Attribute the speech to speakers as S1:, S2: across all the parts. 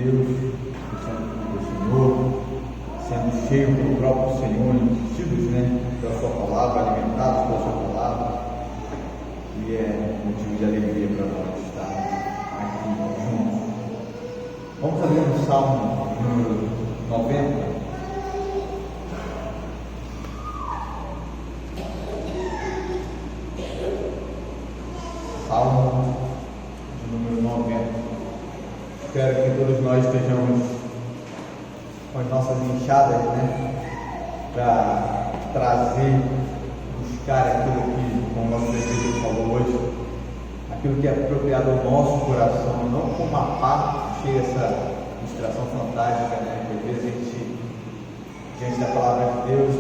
S1: Deus, do Senhor, sendo cheio pelo próprio Senhor, enchidos, pela sua palavra, alimentados pela sua palavra, e é motivo de alegria para nós estar aqui juntos. Vamos ler no Salmo número 90. Salmo de número 90. Espero que todos nós estejamos com as nossas enxadas, para trazer, buscar aquilo que, como o nosso prefeito falou hoje, aquilo que é apropriado ao nosso coração, não com uma pá. Achei essa ilustração fantástica, que às vezes a gente, diante da palavra de Deus,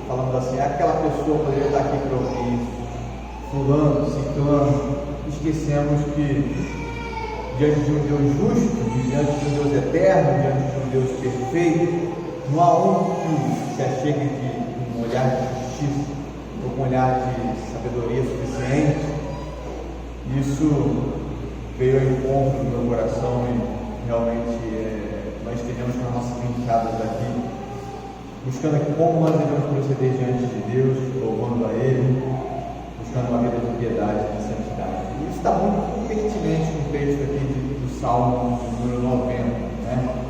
S1: falando assim, aquela pessoa poderia estar aqui para ouvir isso, fulano, ciclano. Esquecemos que diante de um Deus justo, diante de um Deus eterno, diante de um Deus perfeito, não há um que se achegue de um olhar de justiça, ou um olhar de sabedoria suficiente. Isso veio ao encontro do meu coração e realmente nós estivemos com as nossas enxadas aqui, buscando aqui como nós devemos proceder diante de Deus, louvando a Ele, buscando uma vida de piedade e de santidade. E isso está muito pertinente no texto aqui do Salmo número 90,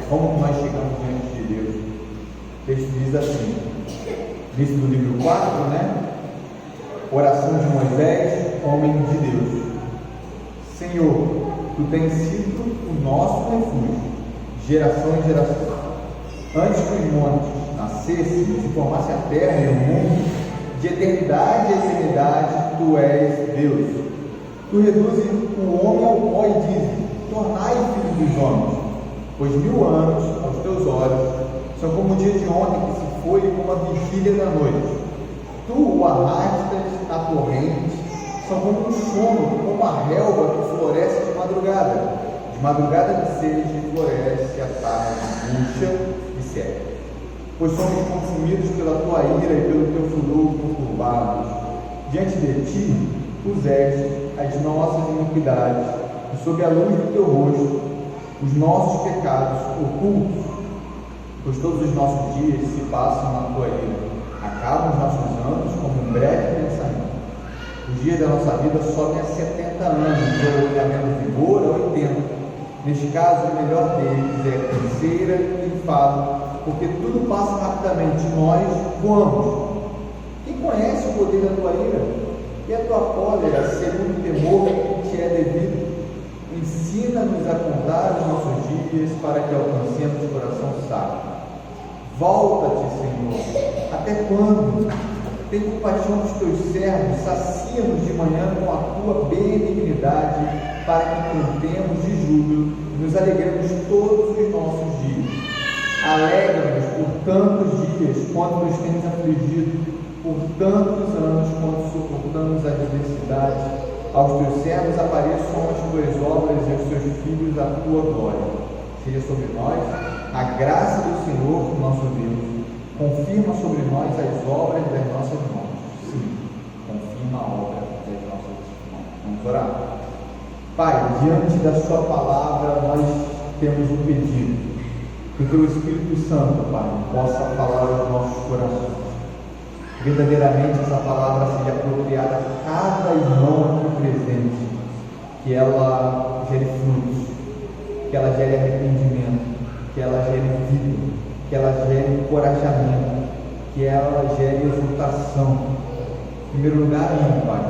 S1: Como nós chegamos diante de Deus. O texto diz assim, início do livro 4, Oração de Moisés, homem de Deus. Senhor, Tu tens sido o nosso refúgio, geração em geração. Antes que os montes nascessem, se formasse a terra e o mundo, de eternidade a eternidade, Tu és Deus. Tu reduzes o homem ao pó e dizes, tornai filho dos homens, pois 1000 anos, aos Teus olhos, são como o dia de ontem que se foi e como a vigília da noite. Tu o arrastas na torrente, são como um sono, como a relva que floresce de madrugada. De madrugada viceja e floresce, à tarde murcha e seca. Pois somos consumidos pela Tua ira e pelo Teu furor conturbados. Diante de Ti puseste as nossas iniquidades, e sob a luz do Teu rosto, os nossos pecados ocultos. Pois todos os nossos dias se passam na Tua ira. Acabam os nossos anos como um breve pensamento. Os dias da nossa vida sobem a 70 anos, ou havendo vigor a 80. Neste caso, o melhor deles é canseira e enfado, porque tudo passa rapidamente, nós voamos. Quem conhece o poder da Tua ira? E a Tua cólera, segundo o temor que te é devido? Ensina-nos a contar os nossos dias, para que alcancemos o coração sábio. Volta-te, Senhor, até quando? Tem compaixão dos Teus servos, sacia-nos de manhã com a Tua benignidade, para que cantemos de júbilo e nos alegremos todos os nossos dias. Alegra-nos por tantos dias, quanto nos tens afligido, por tantos anos, quanto suportamos a adversidade. Aos Teus servos apareçam as Tuas obras e aos Teus filhos a Tua glória. Seja sobre nós a graça do Senhor, nosso Deus. Confirma sobre nós as obras das nossas mãos. Sim, confirma a obra das nossas mãos. Vamos orar. Pai, diante da Sua palavra, nós temos um pedido. Que o Teu Espírito Santo, Pai, possa falar aos nossos corações. Verdadeiramente essa palavra seja apropriada a cada irmão aqui presente. Que ela gere frutos, que ela gere arrependimento, que ela gere vida, que ela gere encorajamento, que ela gere exultação. Em primeiro lugar, a mim, Pai,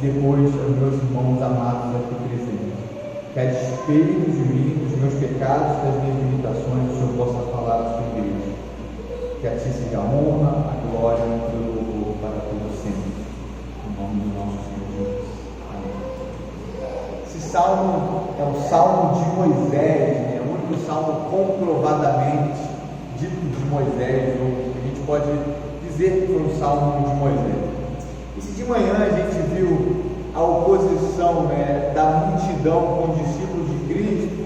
S1: depois aos meus irmãos amados aqui presentes. Que a despeito de mim, dos meus pecados, das minhas limitações, o Senhor possa falar à Sua igreja. Que a Ti seja a honra, a glória e o louvor para todos sempre. Em nome do nosso Senhor Jesus. Amém. Esse salmo é o salmo de Moisés, o único salmo comprovadamente dito de Moisés, ou a gente pode dizer que foi um salmo de Moisés. E se de manhã a gente viu a oposição da multidão com os discípulos de Cristo,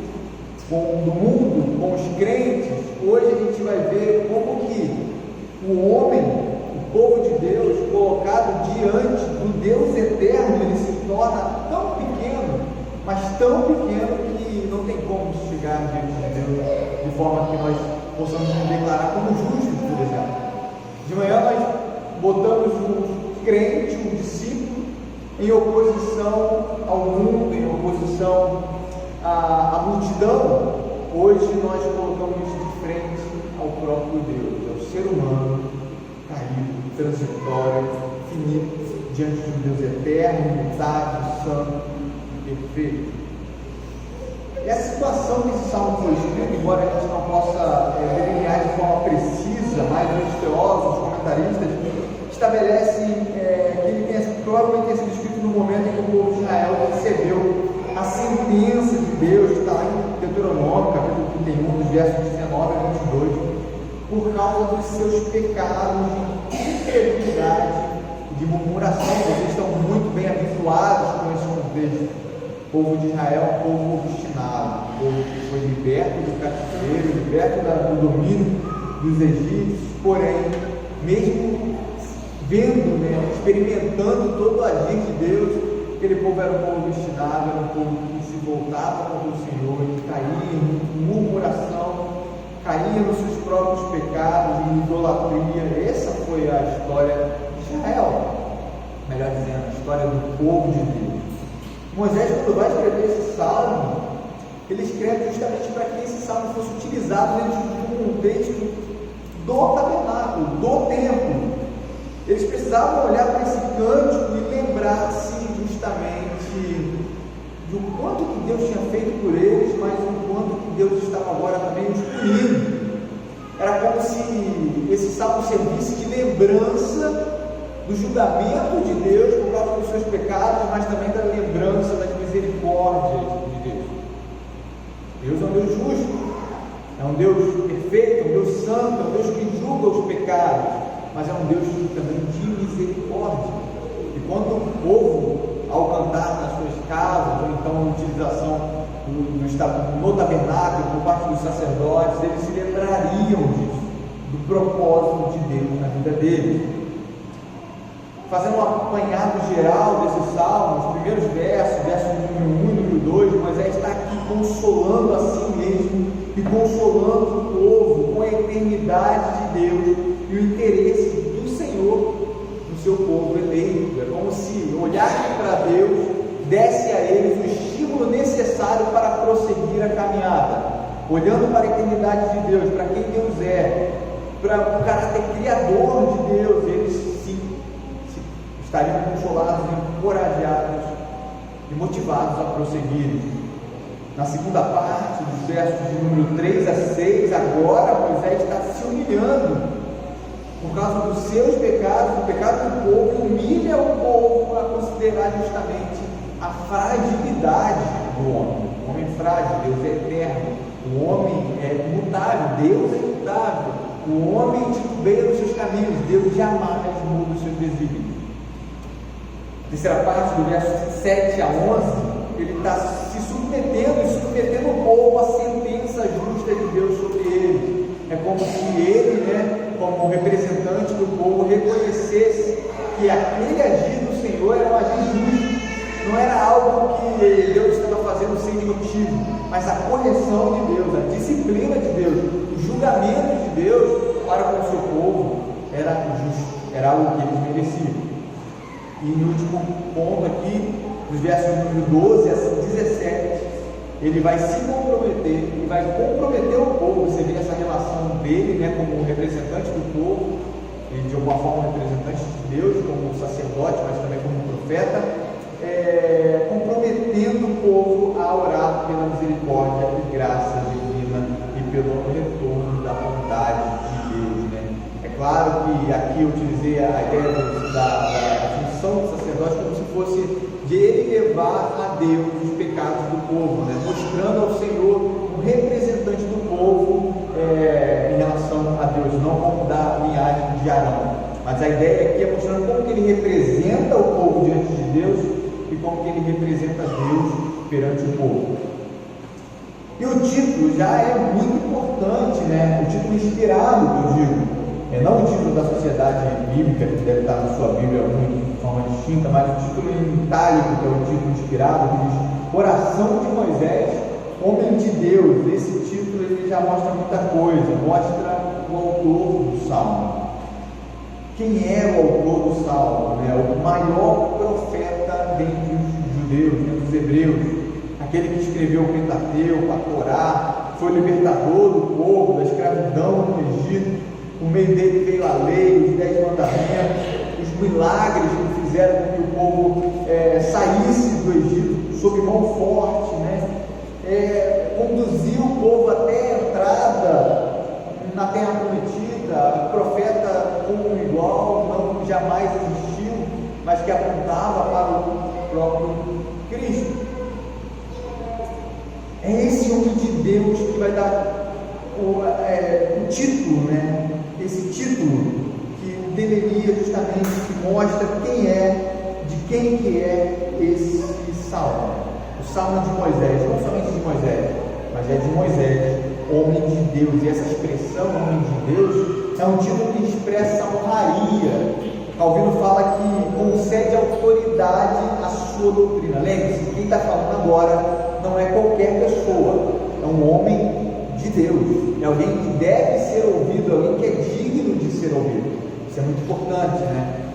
S1: do mundo, com os crentes, hoje a gente vai ver como que o homem, o povo de Deus, colocado diante do Deus eterno, ele se torna tão pequeno, mas tão pequeno que não tem como chegar diante de Deus de forma que nós possamos nos declarar como justos, por exemplo. De manhã nós botamos o crente, o discípulo, em oposição ao mundo, em oposição à multidão. Hoje nós colocamos isso de frente ao próprio Deus, ao ser humano caído, transitório, finito, diante de um Deus eterno, imutável, santo e perfeito. E a situação que esse salmo foi escrito, embora a gente não possa delinear de forma precisa, mas os teólogos, os comentaristas, estabelecem que ele provavelmente tenha sido escrito no momento em que o povo de Israel recebeu a sentença de Deus, que está lá em Deuteronômio, capítulo 31, dos versos 19 a 22, por causa dos seus pecados de incredulidade e de murmuração. Vocês estão muito bem habituados com esse contexto. O povo de Israel é um povo obstinado, um povo que foi liberto do cativeiro, liberto do domínio dos egípcios, porém, mesmo vendo, experimentando todo o agir de Deus, aquele povo era um povo obstinado, era um povo que se voltava contra o Senhor, que caía em murmuração, caía nos seus próprios pecados, em idolatria. Essa foi a história de Israel, melhor dizendo, a história do povo de Deus. Moisés, quando vai escrever esse salmo, ele escreve justamente para que esse salmo fosse utilizado dentro de um contexto do tabernáculo, do templo. Eles precisavam olhar para esse cântico e lembrar-se justamente do quanto que Deus tinha feito por eles, mas do quanto que Deus estava agora também os punindo. Era como se esse salmo servisse de lembrança do julgamento de Deus por causa dos seus pecados, mas também da lembrança das misericórdias de Deus. Deus é um Deus justo, é um Deus perfeito, é um Deus santo, é um Deus que julga os pecados, mas é um Deus também de misericórdia. E quando o povo, ao cantar nas suas casas, ou então a utilização no tabernáculo por parte dos sacerdotes, eles se lembrariam disso, do propósito de Deus na vida deles. Fazendo um apanhado geral desse salmo, os primeiros versos número 1 e número 2, Moisés está aqui consolando a si mesmo e consolando o povo com a eternidade de Deus e o interesse do Senhor no seu povo eleito. É como se olharem para Deus desse a eles o estímulo necessário para prosseguir a caminhada, olhando para a eternidade de Deus, para quem Deus é, para o caráter criador de Deus. Eles estariam consolados, encorajados e motivados a prosseguir. Na segunda parte, dos versos de número 3 a 6, agora Moisés está se humilhando por causa dos seus pecados, do pecado do povo, humilha o povo a considerar justamente a fragilidade do homem. O homem é frágil, Deus é eterno, o homem é imutável, Deus é imutável, o homem titubeia nos seus caminhos, Deus jamais muda os seus desígnios. Terceira parte, do verso 7 a 11, ele está se submetendo o povo à sentença justa de Deus sobre ele. É como se ele, como representante do povo, reconhecesse que aquele agir do Senhor era um agir justo, não era algo que Deus estava fazendo sem motivo, mas a correção de Deus, a disciplina de Deus, o julgamento de Deus para com o seu povo era justo, era algo que eles mereciam. E no último ponto aqui, dos versos número 12 a 17, ele vai se comprometer, ele vai comprometer o povo. Você vê essa relação dele, como representante do povo, e de alguma forma representante de Deus, como sacerdote, mas também como profeta, comprometendo o povo a orar pela misericórdia e graça divina e pelo retorno da vontade de Deus. É claro que aqui eu utilizei a ideia da função do sacerdote como se fosse de ele levar a Deus os pecados do povo, mostrando ao Senhor um representante do povo em relação a Deus, não como da linhagem de Arão. Mas a ideia aqui é mostrando como que ele representa o povo diante de Deus e como que ele representa Deus perante o povo. E o título já é muito importante, o título inspirado, que eu digo. Não o título da Sociedade Bíblica, que deve estar na sua Bíblia de forma distinta, mas o título em itálico, que é o título inspirado, que diz Oração de Moisés Homem de Deus, esse título ele já mostra muita coisa, mostra o autor do Salmo. Quem é o autor do Salmo? O maior profeta dentre os judeus, dentre os hebreus, aquele que escreveu o Pentateuco, a Torá, foi o libertador do povo da escravidão no Egito. Por meio dele veio a lei, os 10 mandamentos, os milagres que fizeram com que o povo saísse do Egito sob mão forte, conduziu o povo até a entrada na terra prometida. Profeta como igual não jamais existiu, mas que apontava para o próprio Cristo. É esse homem de Deus que vai dar o título, esse título que deveria justamente, que mostra quem é, de quem que é esse Salmo. O Salmo de Moisés, não somente de Moisés, mas é de Moisés, homem de Deus. E essa expressão, homem de Deus, é um título que expressa honraria. Calvino fala que concede autoridade à sua doutrina. Lembre-se, quem está falando agora não é qualquer pessoa, é um homem de Deus, é alguém que deve ser ouvido, alguém que é digno de ser ouvido. Isso é muito importante,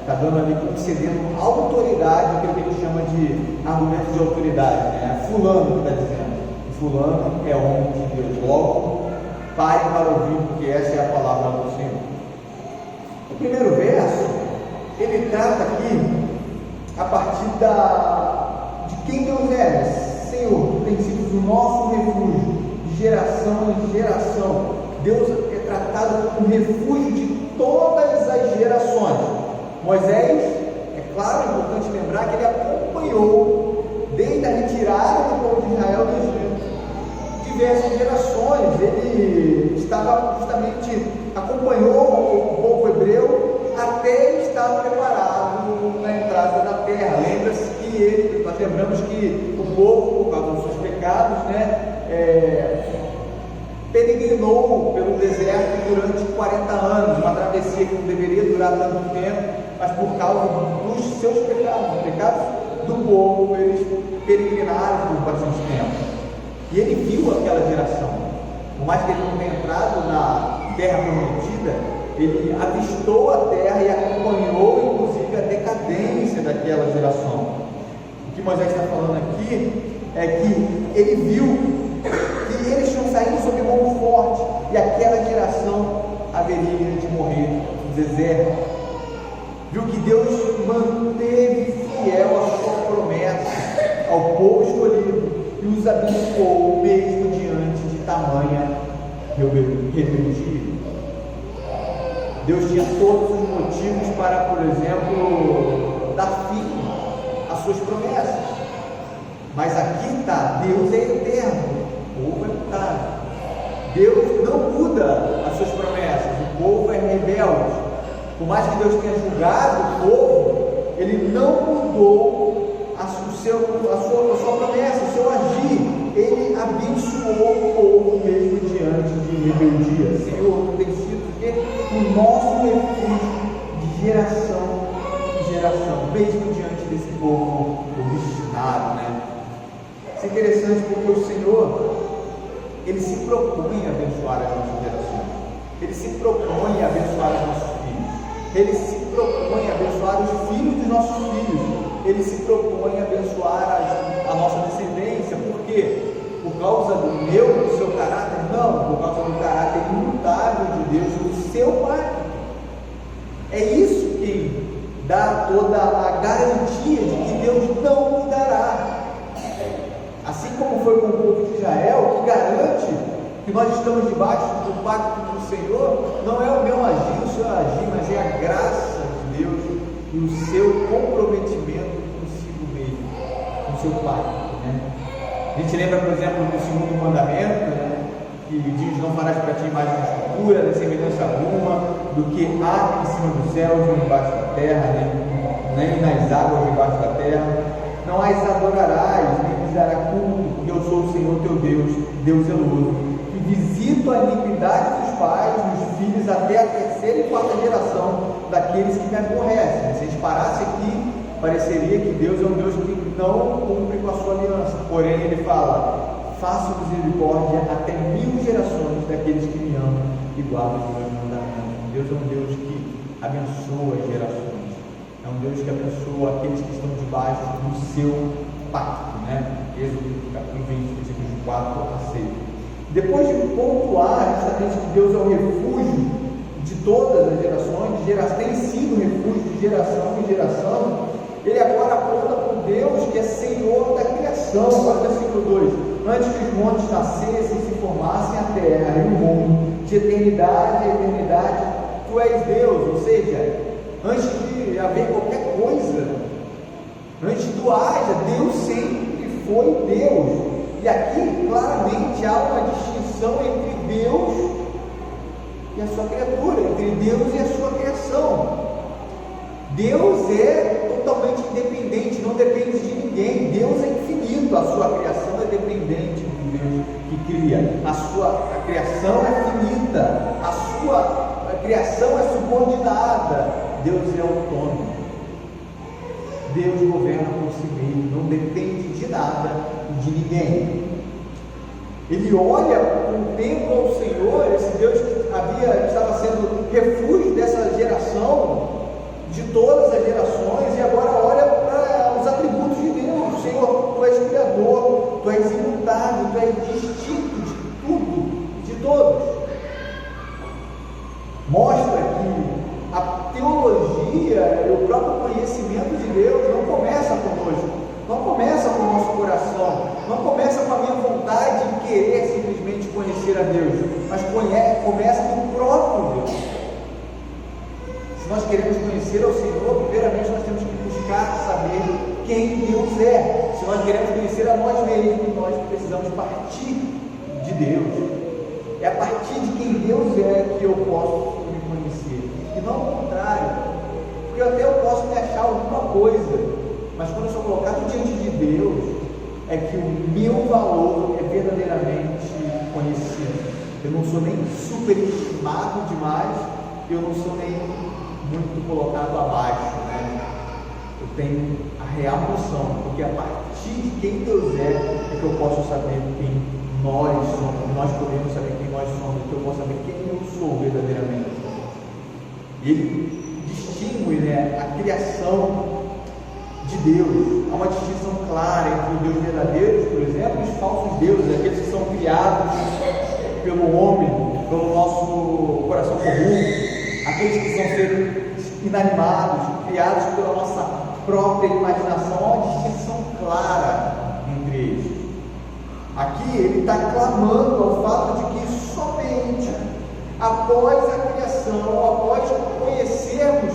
S1: Está dando ali, concedendo autoridade, aquilo que ele chama de argumento de autoridade, Fulano que está dizendo, fulano é homem de Deus. Logo, pare para ouvir, porque essa é a palavra do Senhor. O primeiro verso, ele trata aqui a partir de quem Deus é. Senhor, tu tens sido o nosso refúgio, de geração em geração. Deus é tratado como refúgio de todas as gerações. Moisés, é claro, é importante lembrar que ele acompanhou, desde a retirada do povo de Israel do Egito, diversas gerações. Ele estava justamente, acompanhou o povo hebreu até estar preparado na entrada da terra. Lembra-se que nós lembramos que o povo, por causa dos seus pecados, peregrinou pelo deserto durante 40 anos, uma travessia que não deveria durar tanto tempo, mas por causa dos seus pecados, os pecados do povo, eles peregrinaram por bastante tempo. E ele viu aquela geração, por mais que ele não tenha entrado na terra prometida, ele avistou a terra e acompanhou, inclusive, a decadência daquela geração. O que Moisés está falando aqui é que ele viu que eles tinham saído sob mão forte e aquela geração haveria de morrer no deserto. Viu que Deus manteve fiel a sua promessa ao povo escolhido e os abençoou mesmo diante de tamanha rebeldia. Deus tinha todos os motivos para, por exemplo, dar fim às suas promessas. Mas aqui está, Deus é eterno, o povo é mutável. Deus não muda as suas promessas, o povo é rebelde. Por mais que Deus tenha julgado o povo, Ele não mudou a sua promessa, o seu agir. Ele abençoou o povo mesmo diante de rebeldia. Senhor, tu tens sido o nosso refúgio de geração em geração, mesmo diante desse povo obstinado, Isso é interessante porque o Senhor, Ele se propõe a abençoar as nossas gerações, Ele se propõe a abençoar os nossos filhos, Ele se propõe a abençoar os filhos dos nossos filhos, Ele se propõe a abençoar a nossa descendência. Por quê? Por causa do seu caráter? Não, por causa do caráter imutável de Deus, do seu Pai. É isso que dá toda a garantia de que Deus não mudará. Assim como foi com o povo de Israel, que garante que nós estamos debaixo do pacto do Senhor, não é o meu agir, o seu agir, mas é a graça de Deus e o seu comprometimento consigo mesmo, com o seu Pai. A gente lembra, por exemplo, do segundo mandamento, que diz: não farás para ti imagem de escultura, nem semelhança alguma do que há em cima dos céus ou embaixo da terra, nem nas águas debaixo da terra. Não as adorarás, nem lhes dará culto, porque eu sou o Senhor teu Deus, Deus zeloso, que visito a iniquidade dos pais, dos filhos, até a terceira e quarta geração daqueles que me aborrecem. Se a gente parasse aqui, pareceria que Deus é um Deus que não cumpre com a sua aliança. Porém, Ele fala: faço misericórdia até 1000 gerações daqueles que me amam e guardam os meus mandamentos. Deus é um Deus que abençoa as gerações, é um Deus que abençoa aqueles que estão debaixo do seu pacto, né? Êxodo capítulo 20, versículos 4 a 6. Depois de pontuar justamente que Deus é o refúgio de todas as gerações, tem sido refúgio de geração em geração, ele agora aponta para o Deus que é Senhor da criação. Olha o versículo 2: antes que os montes nascessem e se formassem a terra e o mundo, de eternidade a eternidade, tu és Deus. Ou seja, antes de haver qualquer coisa, antes do haja, Deus sempre foi Deus. E aqui claramente há uma distinção entre Deus e a sua criatura, entre Deus e a sua criação. Deus é totalmente independente, não depende de ninguém. Deus é infinito, a sua criação é dependente do Deus que cria. A criação é finita, a criação é subordinada. Deus é autônomo. Deus governa por si mesmo, não depende de nada e de ninguém. Ele olha contempla o Senhor, esse Deus que estava sendo refúgio dessa geração, de todas as gerações, e agora olha para os atributos de Deus. Senhor, tu és Criador, tu és imutável, tu és distinto de tudo e de todos. Mostra que a teologia e o próprio conhecimento de Deus não começa conosco, não começa com o nosso coração, não começa com a minha vontade de querer simplesmente conhecer a Deus, mas começa com o próprio Deus. Se nós queremos conhecer ao Senhor, primeiramente nós temos que buscar saber quem Deus é. Se nós queremos conhecer a nós mesmos, nós precisamos partir de Deus. É a partir de quem Deus é que eu posso me conhecer, e não ao contrário, porque até eu posso me achar alguma coisa, mas quando eu sou colocado diante de Deus, é que o meu valor é verdadeiramente conhecido. Eu não sou nem superestimado demais, eu não sou nem muito colocado abaixo, né? Eu tenho a real noção, porque a partir de quem Deus é que eu posso saber quem nós somos, nós podemos saber quem nós somos, que eu posso saber quem eu sou verdadeiramente. E ele distingue, né, a criação de Deus. Há uma distinção clara entre o Deus verdadeiro, por exemplo, e os falsos deuses, aqueles que são criados pelo homem, pelo nosso coração comum, aqueles que são seres inanimados, criados pela nossa própria imaginação. Há uma distinção clara entre eles. Aqui ele está clamando ao fato de que somente após a criação, após conhecermos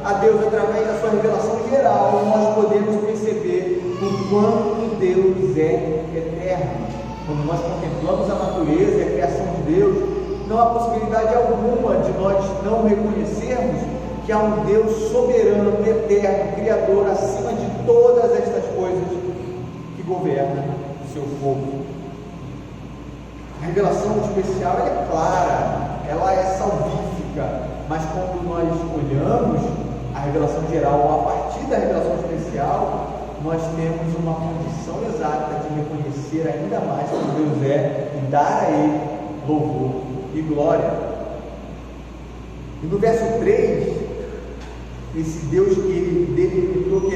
S1: a Deus através da sua revelação geral, nós podemos perceber o quanto Deus é eterno. Quando nós contemplamos a natureza e a criação de Deus, não há possibilidade alguma de nós não reconhecermos que há um Deus soberano, eterno, criador, acima de todas estas coisas, que governa o seu povo. A revelação especial é clara, ela é salvífica, mas quando nós olhamos a revelação geral, a partir da revelação especial, nós temos uma condição exata de reconhecer ainda mais quem Deus é e dar a Ele louvor e glória. E no verso 3, esse Deus que ele delimitou, que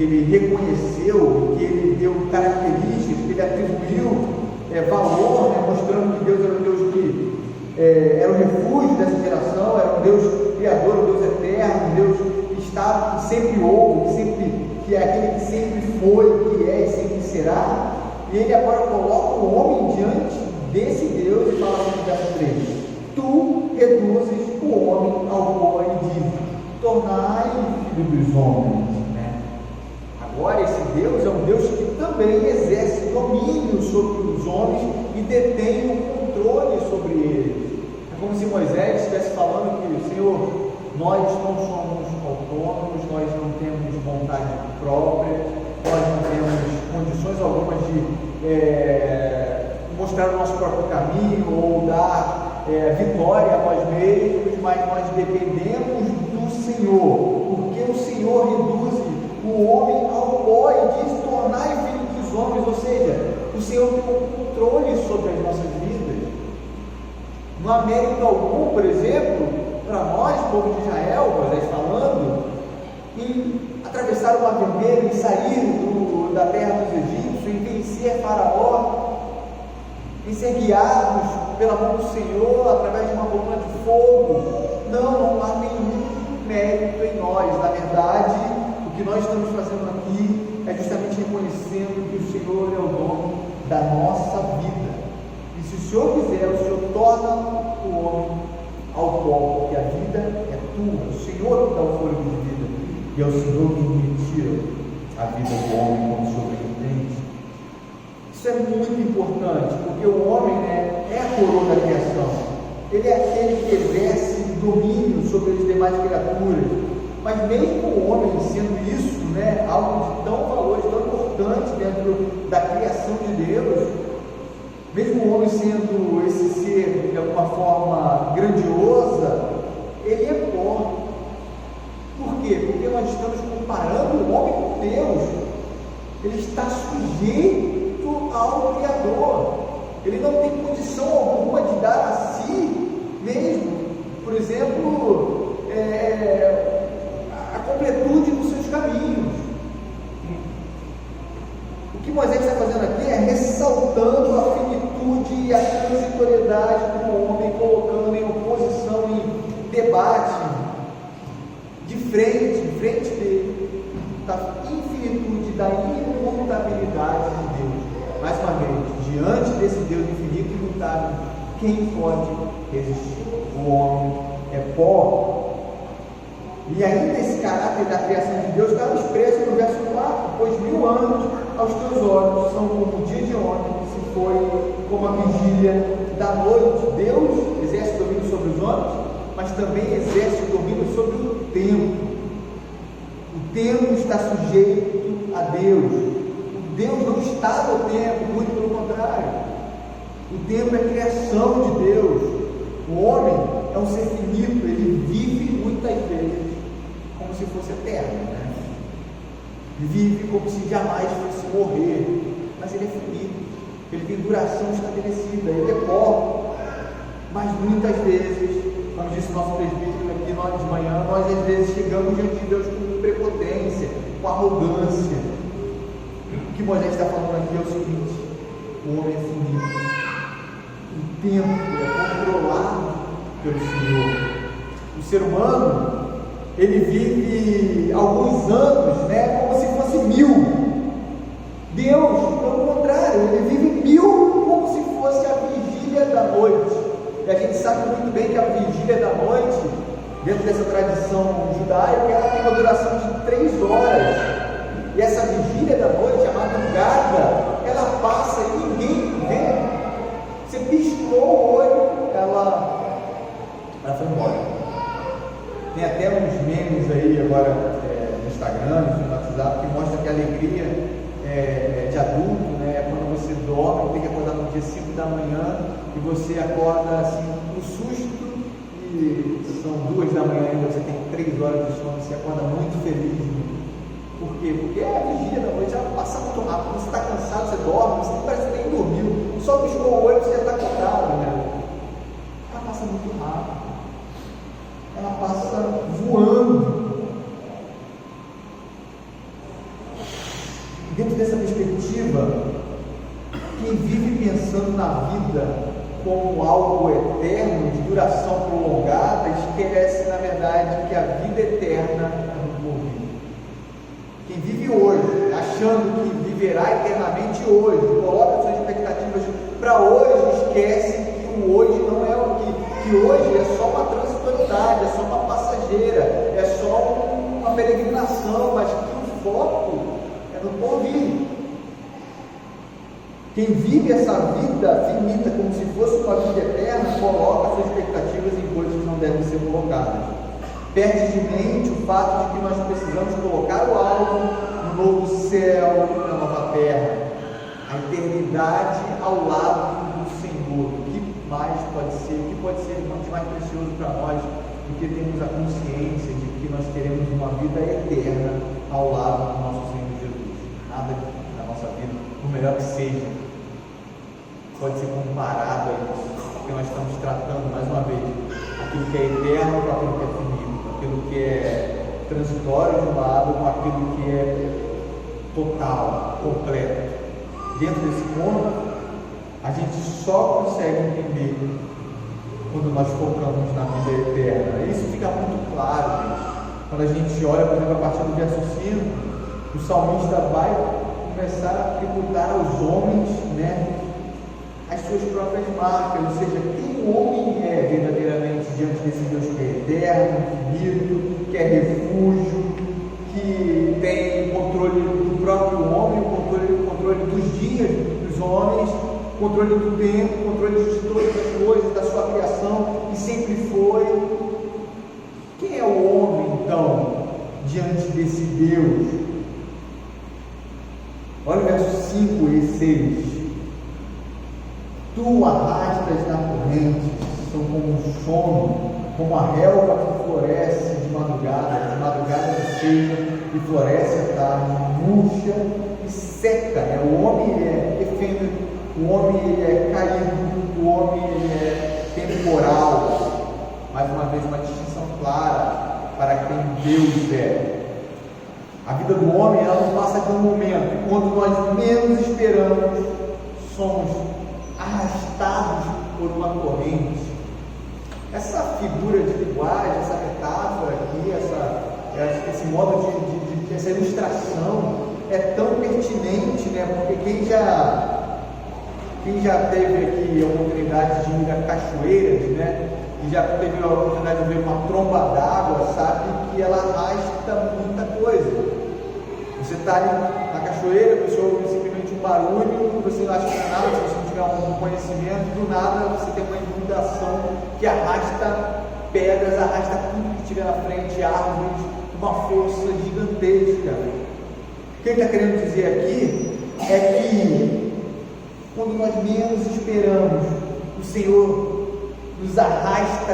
S1: ele reconheceu, que ele deu características, que ele atribuiu valor, né, mostrando que Deus era um Deus que era o refúgio dessa geração, era um Deus criador, um Deus eterno, um Deus que está, que sempre houve, que é aquele que sempre foi, que é e sempre será. E ele agora coloca o homem diante desse Deus e fala assim no verso 3: tu reduzes o homem ao pó e diz: tornai-o filho dos homens. Agora esse Deus é um Deus que também exerce domínio sobre os homens e detém o controle sobre eles. É como se Moisés estivesse falando que, Senhor, nós não somos autônomos, nós não temos vontade própria, nós não temos condições algumas de mostrar o nosso próprio caminho ou dar vitória a nós mesmos, mas nós dependemos do Senhor, porque o Senhor reduz o homem ao pó e diz: tornai filho dos homens. Ou seja, o Senhor tem um controle sobre as nossas vidas. Não há mérito algum, por exemplo, para nós, povo de Israel, Moisés falando, em atravessar o Mar Vermelho e sair da terra dos egípcios, em vencer Faraó, em ser guiados pela mão do Senhor através de uma coluna de fogo. Não há nenhum mérito em nós. Na verdade, o que nós estamos fazendo aqui é justamente reconhecendo que o Senhor é o dono da nossa vida. E se o Senhor quiser, o Senhor torna o homem ao pó, porque a vida é tua. O Senhor que dá o fôlego de vida, e é o Senhor que retira a vida do homem, como o Senhor bem entende. Isso é muito importante, porque o homem, é a coroa da criação. Ele é aquele que exerce domínio sobre as demais criaturas. Mas mesmo o homem sendo isso, algo de tão valor, tão importante dentro da criação de Deus, mesmo o homem sendo esse ser de alguma forma grandiosa, ele é pó. Por quê? Porque nós estamos comparando o homem com Deus. Ele está sujeito ao Criador. Ele não tem condição alguma de dar a si mesmo, por exemplo, a completude dos seus caminhos. O que Moisés está fazendo aqui é ressaltando a finitude e a transitoriedade do homem, colocando em oposição, em debate, de frente dele, da infinitude, da imutabilidade de Deus. Mais uma vez, diante desse Deus infinito e imutável, quem pode resistir? O homem é pó. E ainda esse caráter da criação de Deus está expresso no verso 4: pois 1000 anos aos teus olhos são como o dia de ontem, que se foi como a vigília da noite. Deus exerce domínio sobre os homens, mas também exerce domínio sobre o tempo. O tempo está sujeito a Deus. Deus não está no tempo, muito pelo contrário. O tempo é criação de Deus. O homem é um ser finito, ele vive muitas vezes como se fosse eterno, vive como se jamais fosse morrer, mas ele é finito, ele tem duração estabelecida, ele é pó. Mas muitas vezes, como disse o nosso presbítero aqui nós de manhã, nós às vezes chegamos diante de Deus com prepotência, com arrogância. O que Moisés está falando aqui é o seguinte: o homem é finito, o tempo é controlado pelo Senhor. O ser humano, ele vive alguns anos, como se fosse 1000. Deus, pelo contrário, ele vive 1000 como se fosse a vigília da noite. E a gente sabe muito bem que a vigília da noite, dentro dessa tradição judaica, ela tem uma duração de 3 horas. E essa vigília da noite, a madrugada, ela passa e ninguém vê. Você piscou o olho, ela foi embora. Tem até uns memes aí agora no Instagram, no WhatsApp, que mostra que a alegria de adulto, quando você dorme, tem que acordar no dia 5 da manhã e você acorda assim, no susto, e são 2 da manhã ainda, você tem 3 horas de sono, você acorda muito feliz. Por quê? Porque a vigília da noite ela passa muito rápido. Quando você está cansado, você dorme, você parece que nem dormiu, só piscou o olho, você já está acordado, Ela passa muito rápido, ela passa voando. Dentro dessa perspectiva, quem vive pensando na vida como algo eterno, de duração prolongada, esquece na verdade que a vida eterna é no porvir. Quem vive hoje, achando que viverá eternamente hoje, coloca suas expectativas para hoje, esquece que o hoje não é o que hoje é só uma transitoriedade, é só uma passageira, é só uma peregrinação, mas que o foco é no porvir. Quem vive essa vida finita como se fosse uma vida eterna, coloca suas expectativas em coisas que não devem ser colocadas. Perde de mente o fato de que nós precisamos colocar o alvo no novo céu e na nova terra, a eternidade ao lado do Senhor. O que mais pode ser? O que pode ser de mais precioso para nós do que termos a consciência de que nós teremos uma vida eterna ao lado do nosso Senhor Jesus? Nada na nossa vida, por melhor que seja, pode ser comparado a isso, porque nós estamos tratando, mais uma vez, aquilo que é eterno com aquilo que é finito, aquilo que é transitório de um lado com aquilo que é total, completo. Dentro desse ponto, a gente só consegue entender quando nós focamos na vida eterna. Isso fica muito claro, gente. Quando a gente olha, por exemplo, a partir do verso 5, o salmista vai começar a tributar aos homens, as suas próprias marcas, ou seja, quem o homem é verdadeiramente diante desse Deus que é eterno, infinito, que é refúgio, que tem controle do próprio homem, controle dos dias dos homens, controle do tempo, controle de todas as coisas, da sua criação, e sempre foi. Quem é o homem, então, diante desse Deus? Olha o verso 5 e 6. Tu arrastas na corrente, são como um sono, como a relva que floresce de madrugada seja, e floresce à tarde, murcha e seca. O homem é efêmero, o homem é caído, o homem é temporal. Mais uma vez, uma distinção clara para quem Deus é. A vida do homem, ela não passa de um momento. Quando nós menos esperamos, somos arrastados por uma corrente. Essa figura de linguagem, essa metáfora aqui, esse modo essa ilustração é tão pertinente, porque quem já teve aqui a oportunidade de ir a cachoeiras, e já teve a oportunidade de ver uma tromba d'água, sabe que ela arrasta muita coisa. Você está ali na cachoeira, você ouve simplesmente um barulho, você não acha que é nada, se você não tiver um conhecimento, do nada você tem uma inundação que arrasta pedras, arrasta tudo que estiver na frente, árvores, uma força gigantesca. O que ele está querendo dizer aqui é que quando nós menos esperamos, o Senhor nos arrasta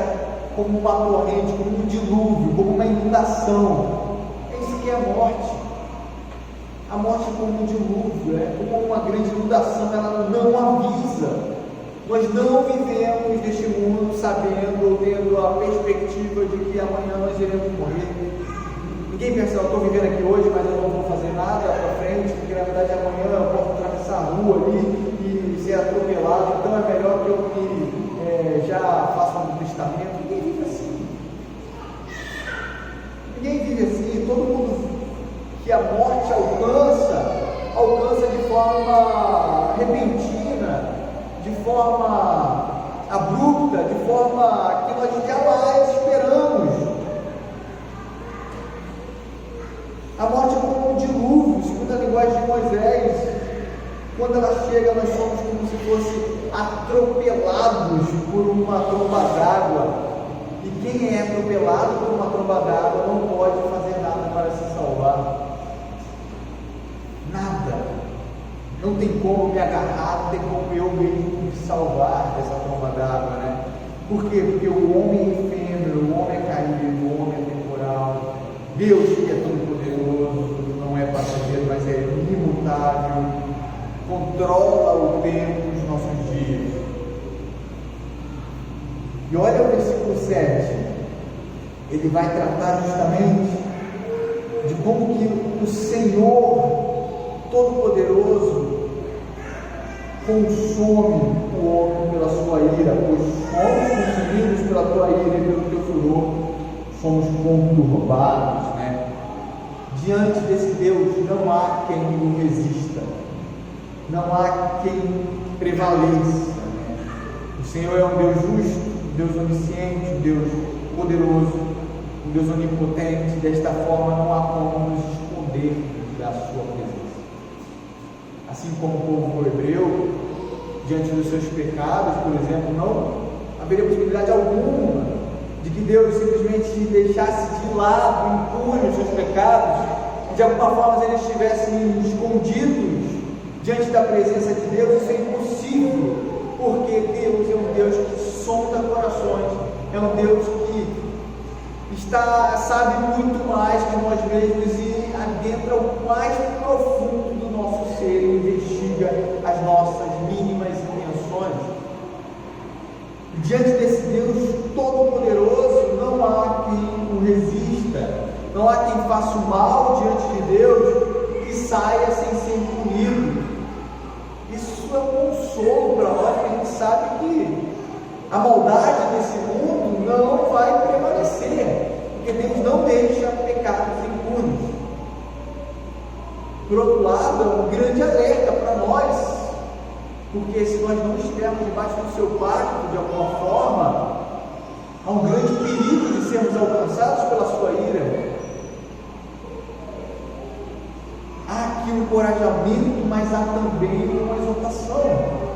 S1: como uma corrente, como um dilúvio, como uma inundação. É isso que é a morte. A morte é como um dilúvio, é como uma grande inundação, ela não avisa. Nós não vivemos neste mundo sabendo ou tendo a perspectiva de que amanhã nós iremos morrer. Ninguém pensa, eu estou vivendo aqui hoje, mas eu não vou fazer nada para frente, porque na verdade amanhã eu posso atravessar a rua ali e ser atropelado, então é melhor que eu já faça um testamento. Ninguém vive assim. Ninguém vive assim. Todo mundo que a morte alcança de forma repentina, de forma abrupta, de forma que nós jamais esperamos. A morte é como um dilúvio, segundo a linguagem de Moisés. Quando ela chega, nós somos como se fossem atropelados por uma tromba d'água. E quem é atropelado por uma tromba d'água não pode fazer nada para se salvar. Nada. Não tem como me agarrar, não tem como eu mesmo me salvar dessa tromba d'água, Por quê? Porque o homem é efêmero, o homem é caído, o homem é temporal. Deus, que é todo poderoso, não é passageiro, mas é imutável, controla o tempo dos nossos dias. E olha o versículo 7, ele vai tratar justamente de como que o Senhor Todo-Poderoso consome o homem pela sua ira, pois somos consumidos pela tua ira e pelo teu furor, somos conturbados, Diante desse Deus não há quem o resista, não há quem prevaleça. O Senhor é um Deus justo, um Deus onisciente, um Deus poderoso, um Deus onipotente. Desta forma não há como nos esconder da sua presença. Assim como o povo hebreu, diante dos seus pecados, por exemplo, não haveria possibilidade alguma de que Deus simplesmente deixasse de lado, impune os seus pecados, e de alguma forma eles estivessem escondidos diante da presença de Deus. Isso é impossível, porque Deus é um Deus que sonda corações, é um Deus que sabe muito mais que nós mesmos e adentra o mais profundo do nosso ser e investiga as nossas mínimas intenções. Diante desse Deus Todo-Poderoso, não há quem o resista, não há quem faça o mal diante de Deus que saia sem ser punido. Isso é um consolo para nós, porque a gente sabe que a maldade desse mundo não vai permanecer, porque Deus não deixa pecados impunes. Por outro lado, é um grande alerta para nós, porque se nós não estivermos debaixo do seu pacto de alguma forma, há um grande perigo de sermos alcançados pela sua ira. Há aqui um encorajamento, mas há também uma exortação.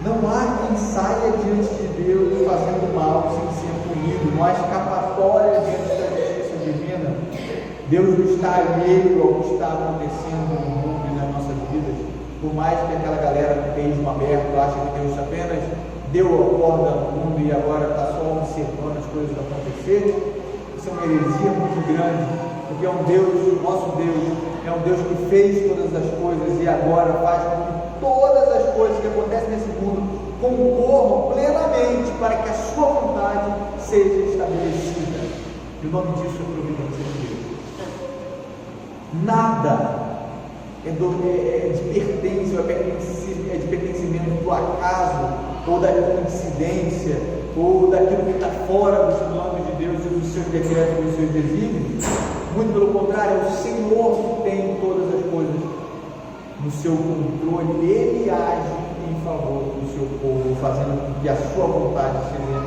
S1: Não há quem saia diante de Deus fazendo mal sem ser punido, não há escapatória diante da justiça divina. Deus não está alheio ao que está acontecendo no mundo e nas nossas vidas, por mais que aquela galera que fez um aberto acha que Deus apenas deu a corda no mundo e agora está só observando as coisas acontecerem. Isso é uma heresia muito grande, porque é um Deus, o nosso Deus, é um Deus que fez todas as coisas e agora faz com que todas as coisas que acontecem nesse mundo concorram plenamente para que a sua vontade seja estabelecida. E o nome disso é providência de Deus. Nada é de pertencimento do acaso, ou da coincidência, ou daquilo que está fora dos planos de Deus e dos seus decretos e dos seus desígnios. Muito pelo contrário, é o Senhor que tem todas as coisas no seu controle. Ele age em favor do seu povo, fazendo com que a sua vontade seja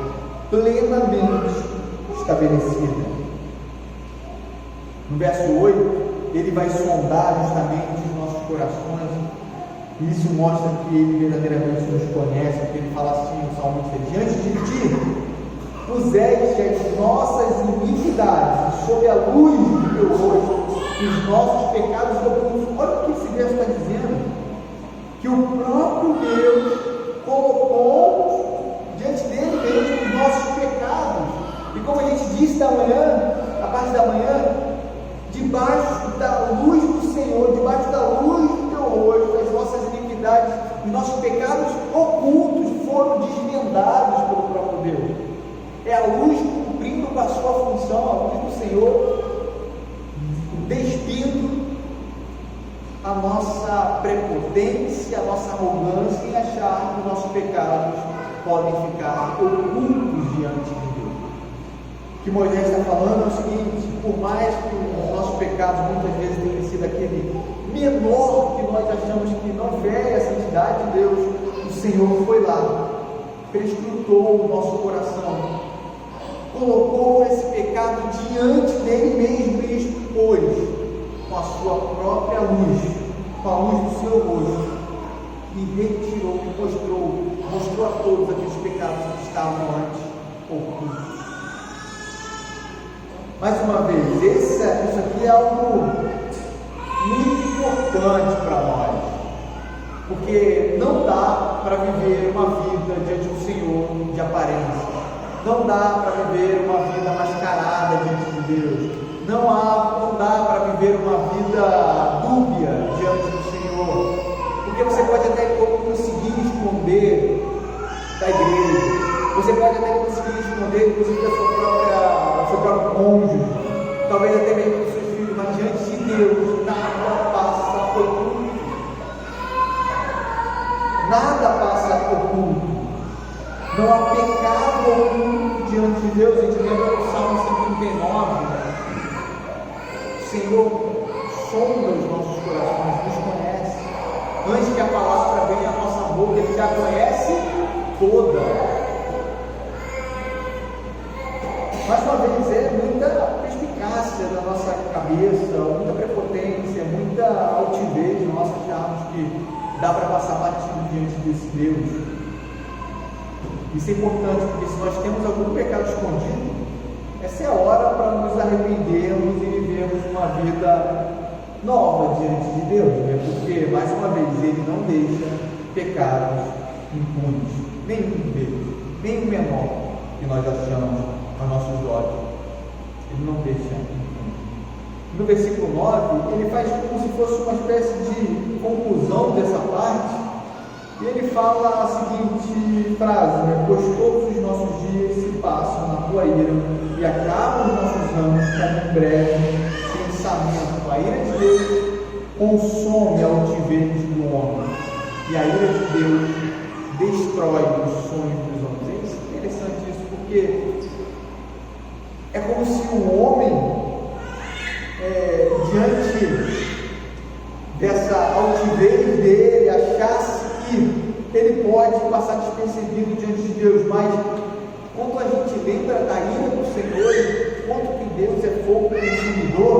S1: plenamente estabelecida. No verso 8, ele vai sondar justamente os nossos corações, e isso mostra que ele verdadeiramente nos conhece, porque ele fala assim no Salmo 23: diante de ti puseste as nossas iniquidades sob a luz do teu rosto, e os nossos pecados ocultos. Olha o que esse verso está dizendo, que o próprio Deus colocou diante dele mesmo os nossos pecados, e como a gente disse da manhã, a parte da manhã, debaixo da luz do Senhor, debaixo da luz do teu rosto, as nossas iniquidades, os nossos pecados ocultos foram desvendados pelo próprio Deus. É a luz cumprindo com a sua função, a luz do Senhor, despindo a nossa prepotência, a nossa arrogância em achar que os nossos pecados podem ficar ocultos diante de Deus. O que Moisés está falando é o seguinte: por mais que os nossos pecados muitas vezes tenham sido aquele menor que nós achamos que não fere a santidade de Deus, o Senhor foi lá, perscrutou o nosso coração, colocou esse pecado diante dele mesmo e expôs com a sua própria luz, com a luz do seu rosto, e retirou, mostrou a todos aqueles pecados que estavam antes ocultos. Mais uma vez, isso aqui é algo muito importante para nós, porque não dá para viver uma vida diante do Senhor de aparência, não dá para viver uma vida mascarada diante de Deus, não dá para viver uma vida dúbia diante do Senhor, porque você pode até conseguir esconder da igreja, você pode até conseguir esconder, inclusive, do seu próprio cônjuge, talvez até mesmo dos seus filhos, mas diante de Deus nada passa oculto. Nada passa oculto. Não há pecado oculto diante de Deus. A gente lembra do Salmo 139. O Senhor sonda os nossos corações, nos conhece. Antes que a palavra venha à nossa boca, Ele já conhece toda. Mais uma vez, é muita perspicácia da nossa cabeça, muita prepotência, muita altivez nós acharmos que dá para passar batido diante desse Deus. Isso é importante, porque se nós temos algum pecado escondido, essa é a hora para nos arrependermos e vivermos uma vida nova diante de Deus, né? Porque, mais uma vez, Ele não deixa pecados impunes, nenhum deles, nem o menor que nós achamos aos nossos olhos, Ele não deixa impune. No versículo 9, ele faz como se fosse uma espécie de conclusão dessa parte, E ele fala a seguinte frase, né? Pois todos os nossos dias se passam na tua ira e acabam os nossos anos como um breve pensamento. A ira de Deus consome a altivez do homem e a ira de Deus destrói os sonhos dos homens. É interessante isso, porque é como se o homem, diante dessa altivez dele, achasse que ele pode passar despercebido diante de Deus, mas quando a gente lembra da ira do Senhor, quanto que Deus é fogo consumidor,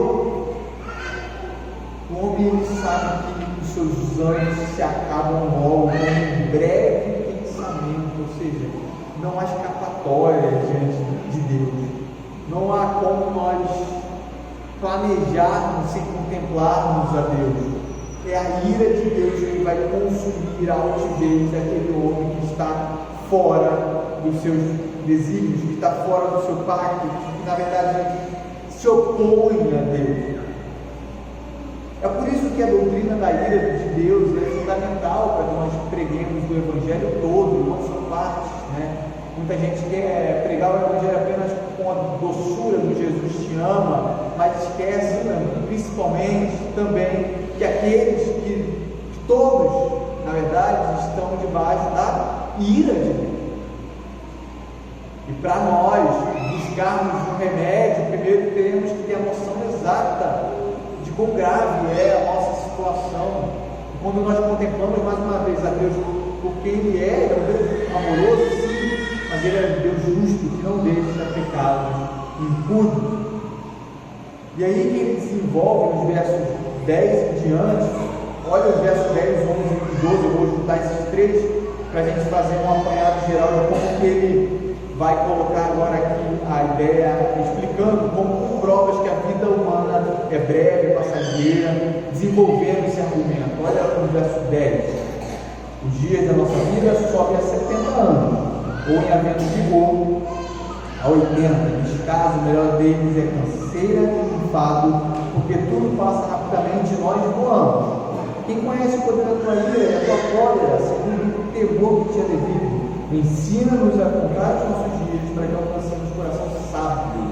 S1: o homem ele sabe que os seus anos se acabam logo, com um breve pensamento, ou seja, não há escapatória diante de Deus, não há como nós planejarmos sem contemplarmos a Deus. É a ira de Deus que vai consumir a altivez daquele homem que está fora dos seus desígnios, que está fora do seu pacto, que na verdade se opõe a Deus. É por isso que a doutrina da ira de Deus é fundamental para que nós preguemos do Evangelho todo, não só partes, né? Muita gente quer pregar o Evangelho apenas com a doçura do Jesus te ama, mas esquece, principalmente também, que aqueles que todos, na verdade, estão debaixo da ira de Deus. E para nós buscarmos um remédio, primeiro temos que ter a noção exata de quão grave é a nossa situação. E quando nós contemplamos mais uma vez a Deus, porque Ele é um Deus amoroso, sim, mas Ele é um Deus justo, que não deixa pecados impunes. E aí que Ele desenvolve nos versos 10 em diante, olha os versos 10, 11 e 12, eu vou juntar esses três para a gente fazer um apanhado geral de como que Ele vai colocar agora aqui a ideia, explicando como provas que a vida humana é breve, passageira, desenvolvendo esse argumento. Olha no verso 10, os dias da nossa vida sobem a 70 anos, ou em havendo vigor a 80, neste caso o melhor deles é canseira e enfado, porque tudo passa rapidamente e nós voamos. Quem conhece o poder da tua ira e a tua cólera, segundo o temor que te é devido, ensina-nos a contar os nossos dias para que alcancemos o coração sábio.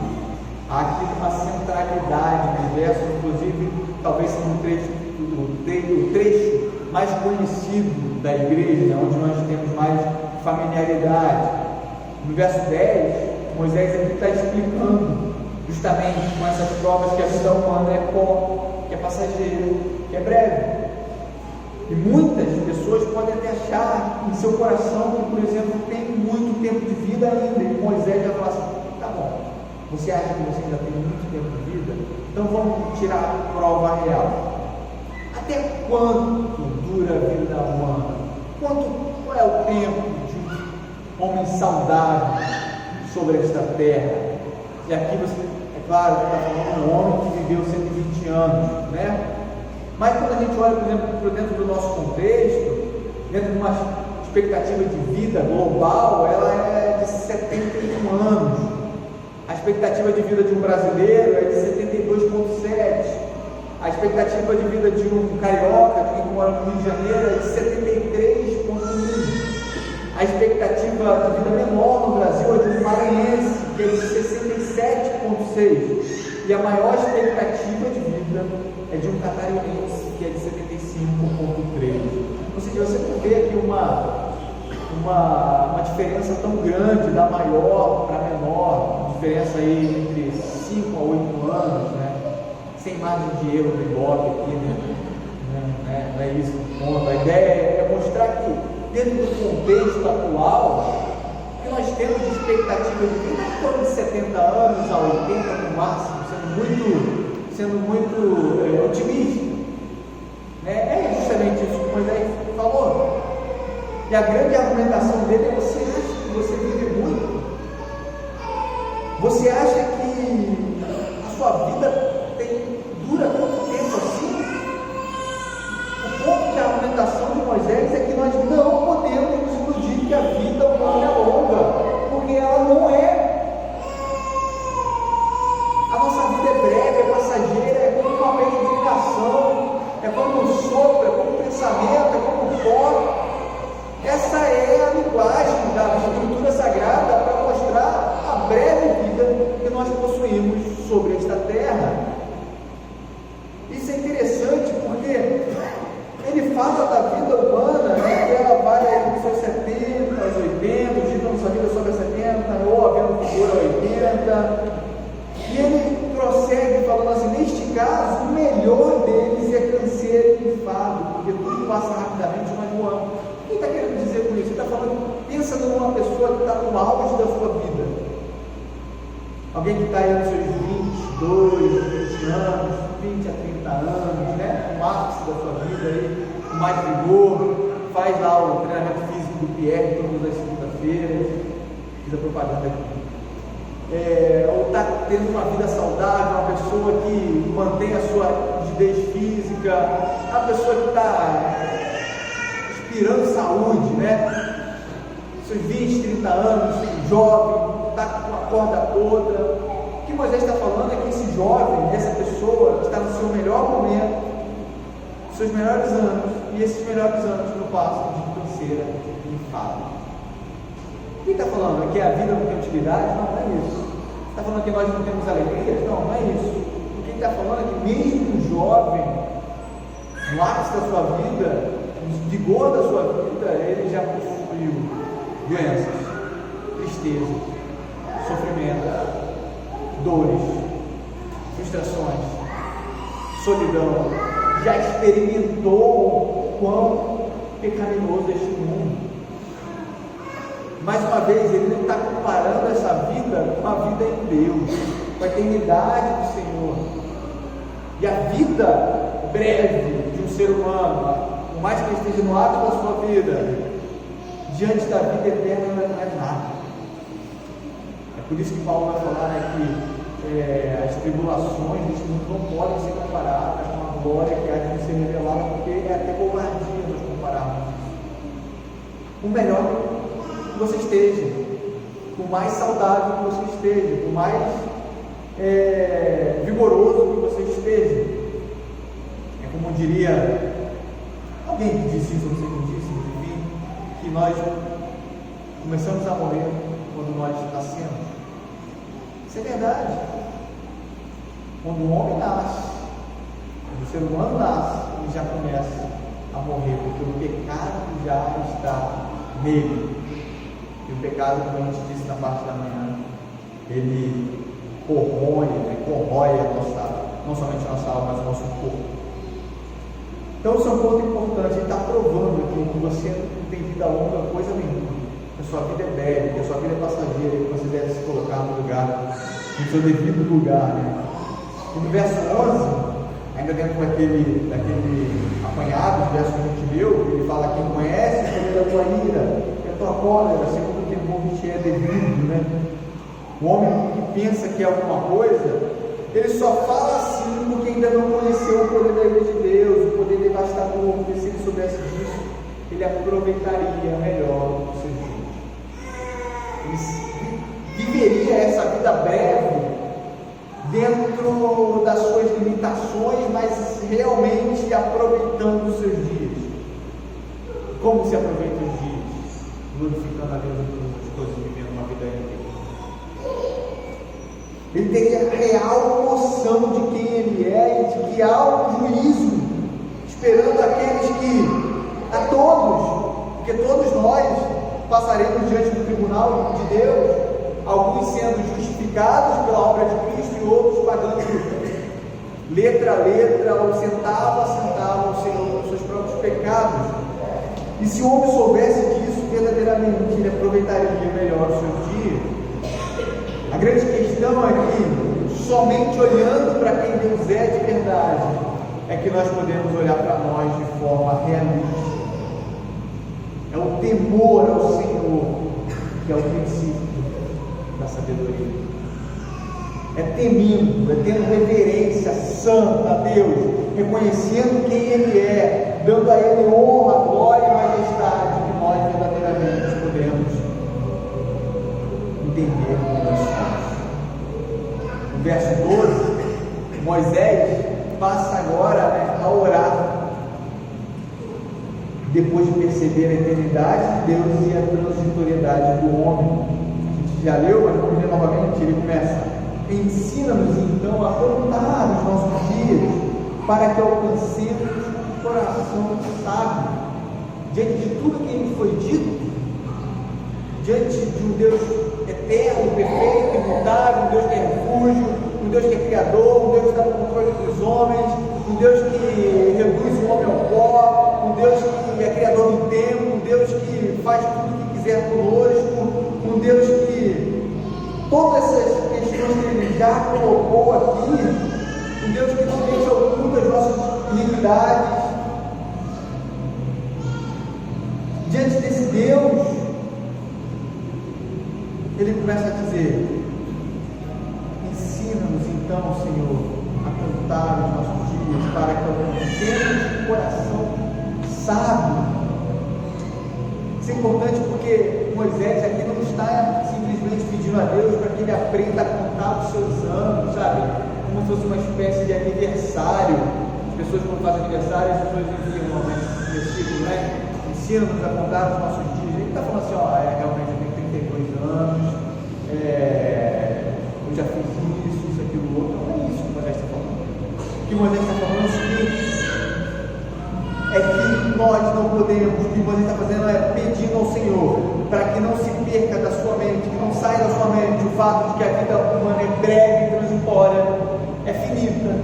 S1: Há aqui uma centralidade no verso, inclusive, talvez seja o trecho mais conhecido da igreja, onde nós temos mais familiaridade. No verso 10, Moisés aqui está explicando justamente com essas provas que a vida humana é pó, que é passageiro, que é breve. E muitas pessoas podem até achar em seu coração que, por exemplo, tem muito tempo de vida ainda. E Moisés já fala assim: tá bom, você acha que você ainda tem muito tempo de vida? Então vamos tirar a prova real. Até quanto dura a vida humana? Qual é o tempo de um homem saudável sobre esta terra? E aqui você, é claro, está falando de um homem que viveu 120 anos, né? Mas quando a gente olha, por exemplo, para dentro do nosso contexto, dentro de uma expectativa de vida global, ela é de 71 anos. A expectativa de vida de um brasileiro é de 72,7. A expectativa de vida de um carioca, de quem mora no Rio de Janeiro, é de 73,1. A expectativa de vida menor no Brasil é de um maranhense, que é de 67,6. E a maior expectativa de vida é de um catarinense, que é de 75,3. Ou seja, você não vê aqui uma diferença tão grande da maior para a menor, diferença aí entre 5 a 8 anos, né? Sem margem de erro do Ibope aqui, né? Não é isso que conta. A ideia é mostrar que, dentro do contexto atual, que nós temos de expectativa de vida em torno de 70 anos a 80 no máximo, sendo muito otimista. É justamente isso que Moisés falou. E a grande argumentação dele é: você acha que você vive muito? Você acha que a sua vida dura tanto tempo assim? O ponto de argumentação de Moisés é que nós não podemos nos iludir que a vida humana é longa, porque ela não é. A nossa vida é breve, é passageira, é como uma peregrinação, é como um sopro, é como um pensamento, é como um pó. nós possuímos sobre esta terra. Isso é interessante porque ele fala da vida humana, né, que ela vai aí dos seus 70 aos 80, os dias da nossa vida sobre a 70, ou havendo vigor a 80, e ele prossegue falando assim: neste caso, o melhor deles é canseiro e enfado, porque tudo passa rapidamente, mas voando. O que ele está querendo dizer com isso? Ele está falando, pensa numa pessoa que está no auge da sua vida, alguém que está aí nos seus 22, 20 anos, 20 a 30 anos, né? O ápice da sua vida aí, com mais vigor, faz lá o treinamento físico do Pierre todas as segunda-feiras, fiz a propaganda aqui. Ou está tendo uma vida saudável, uma pessoa que mantém a sua rigidez física, a pessoa que está inspirando saúde, né? Seus 20, 30 anos, jovem, está com a corda toda. O que Moisés está falando é que esse jovem, essa pessoa, está no seu melhor momento, nos seus melhores anos, e esses melhores anos não passam de canseira e enfado. O que está falando? É que a vida não tem utilidade? Não, não é isso. Está falando que nós não temos alegrias? Não, não é isso. O que está falando é que mesmo o jovem, no ápice da sua vida, no vigor da sua vida, ele já possuiu doenças, tristeza, sofrimento, dores, frustrações, solidão, já experimentou o quão pecaminoso é este mundo. Mais uma vez, ele não está comparando essa vida com a vida em Deus, com a eternidade do Senhor. E a vida breve de um ser humano, por mais que ele esteja no ato da sua vida, diante da vida eterna não é nada. É por isso que Paulo vai falar, né, que as tribulações deste mundo não podem ser comparadas com a glória que há de ser revelada, porque é até covardia nós compararmos isso. O melhor que você esteja, por mais saudável que você esteja, por mais vigoroso que você esteja. É como diria alguém que disse isso, não sei quem disse, enfim, que nós começamos a morrer quando nós nascemos. Isso é verdade. Quando o homem nasce, quando o ser humano nasce, ele já começa a morrer, porque o pecado já está nele. E o pecado, como a gente disse na parte da manhã, ele corrói não somente a nossa alma, mas o nosso corpo. Então, isso é um ponto importante. Ele está provando aqui que você não tem vida longa, coisa nenhuma, que a sua vida é breve, que a sua vida é passageira, que você deve se colocar no lugar, no seu devido lugar, né? E no verso 11, ainda dentro daquele apanhado, do verso que a gente leu, ele fala: quem conhece o poder da tua ira, a tua cólera, segundo o temor que te é devido, né? O homem que pensa que é alguma coisa, ele só fala assim porque ainda não conheceu o poder da ira de Deus, o poder devastador, porque se ele soubesse disso, ele aproveitaria melhor os seus dias. Ele viveria essa vida breve dentro das suas limitações, mas realmente aproveitando os seus dias. Como se aproveita os dias? Glorificando a Deus em todas as coisas, vivendo uma vida íntegra. Ele teria real noção de quem ele é e de que há um juízo esperando a todos, porque todos nós passaremos diante do tribunal de Deus, alguns sendo justificados pela obra de Cristo e outros pagando letra a letra, ou centavo a centavo ao Senhor pelos seus próprios pecados. E se o homem soubesse disso, verdadeiramente ele aproveitaria melhor os seus dias. A grande questão é que, somente olhando para quem Deus é de verdade, é que nós podemos olhar para nós de forma realista. É o temor ao Senhor que é o princípio da sabedoria. É temendo, é tendo reverência santa a Deus, reconhecendo quem Ele é, dando a Ele honra, glória e majestade, que nós verdadeiramente podemos entender como nós somos. No verso 12, Moisés passa agora a orar, depois de perceber a eternidade de Deus e a transitoriedade do homem. A gente já leu, mas vamos ler novamente. Ele começa: Ensina-nos então a contar os nossos dias, para que alcancemos um coração sábio, diante de tudo que lhe foi dito, diante de um Deus eterno, perfeito, imutável, um Deus que é refúgio, um Deus que é criador, um Deus que está no controle dos homens, um Deus que reduz o homem ao pó, um Deus que é criador do tempo, um Deus que faz tudo o que quiser conosco, um Deus que todas essas questões que Ele já colocou aqui, um Deus que não deixa oculto as nossas iniquidades. Diante desse Deus, Ele começa a dizer: ensina-nos então, Senhor, a contar os nossos dias, para que alcancemos um coração sábio. Isso é importante porque Moisés aqui não está simplesmente pedindo a Deus para que ele aprenda a contar os seus anos, sabe? Como se fosse uma espécie de aniversário. As pessoas, quando fazem aniversário, as pessoas enviam um versículo, né? Ensina-nos a contar os nossos dias. Ele está falando assim: ó, realmente eu tenho 32 anos, eu já fiz isso, aquilo, outro. Não é isso que Moisés está falando. O que Moisés está falando é o seguinte: é que nós não podemos, o que Moisés está fazendo é pedindo ao Senhor, para que não se perca da sua mente, que não saia da sua mente o fato de que a vida humana é breve e transitória, é finita,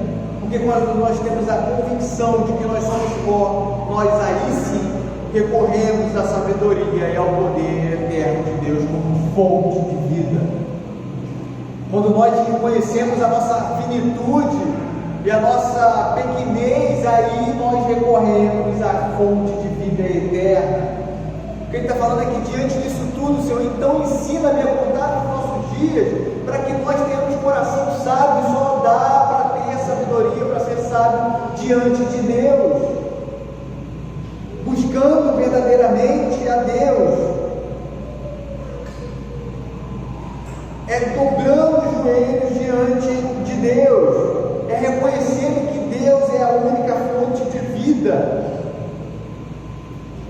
S1: porque quando nós temos a convicção de que nós somos pó, nós aí sim recorremos à sabedoria e ao poder eterno de Deus como fonte de vida. Quando nós reconhecemos a nossa finitude e a nossa pequenez, aí nós recorremos à fonte de vida eterna. O que ele está falando é que diante disso tudo, Senhor, então ensina-me a contar os nossos dias, para que nós tenhamos coração sábio. Só dá para ter sabedoria, para ser sábio diante de Deus, buscando verdadeiramente a Deus, é dobrando os joelhos diante de Deus, é reconhecendo que Deus é a única fonte de vida.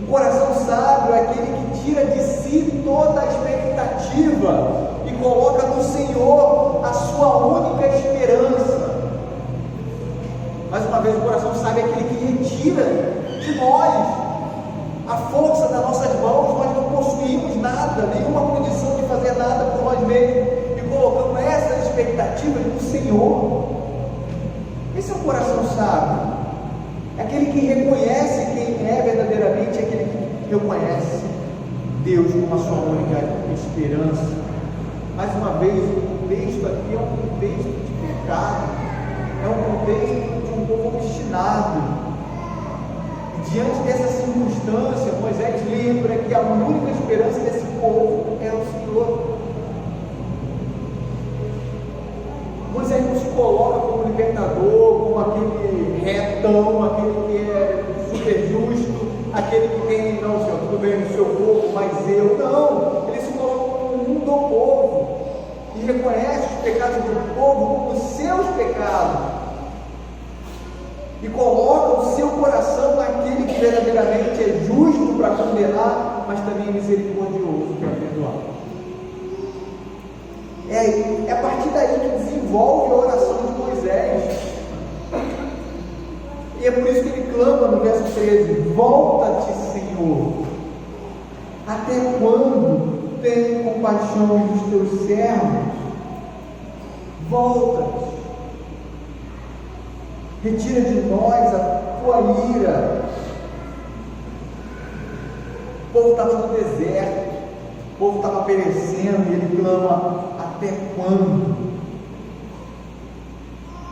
S1: O coração sábio é aquele que tira de si toda a expectativa e coloca no Senhor a sua única esperança. Mais uma vez, o coração sábio é aquele que retira de nós a força das nossas mãos. Nós não possuímos nada, nenhuma condição de fazer nada por nós mesmos, e colocamos essas expectativas no Senhor. Esse é o coração sábio, é aquele que reconhece quem é verdadeiramente, aquele que reconhece Deus como a sua única esperança. Mais uma vez, o contexto aqui é um contexto de pecado, é um contexto de um povo obstinado. E diante dessa circunstância, Moisés lembra que a única esperança desse povo é o Senhor. Moisés não se coloca como libertador, como aquele retão, aquele que é super justo, aquele que tem, não, Senhor, tudo bem no seu povo, mas eu não. Ele se coloca como um do povo e reconhece os pecados do povo como seus pecados e coloca o seu coração naquele que verdadeiramente é justo para condenar, mas também misericordioso para perdoar. É a partir daí que desenvolve a oração de Moisés. E é por isso que ele clama no verso 13: volta-te, Senhor, até quando tem compaixão dos teus servos? Volta-te, retira de nós a tua ira. O povo estava no deserto, o povo estava perecendo, e ele clama: até quando?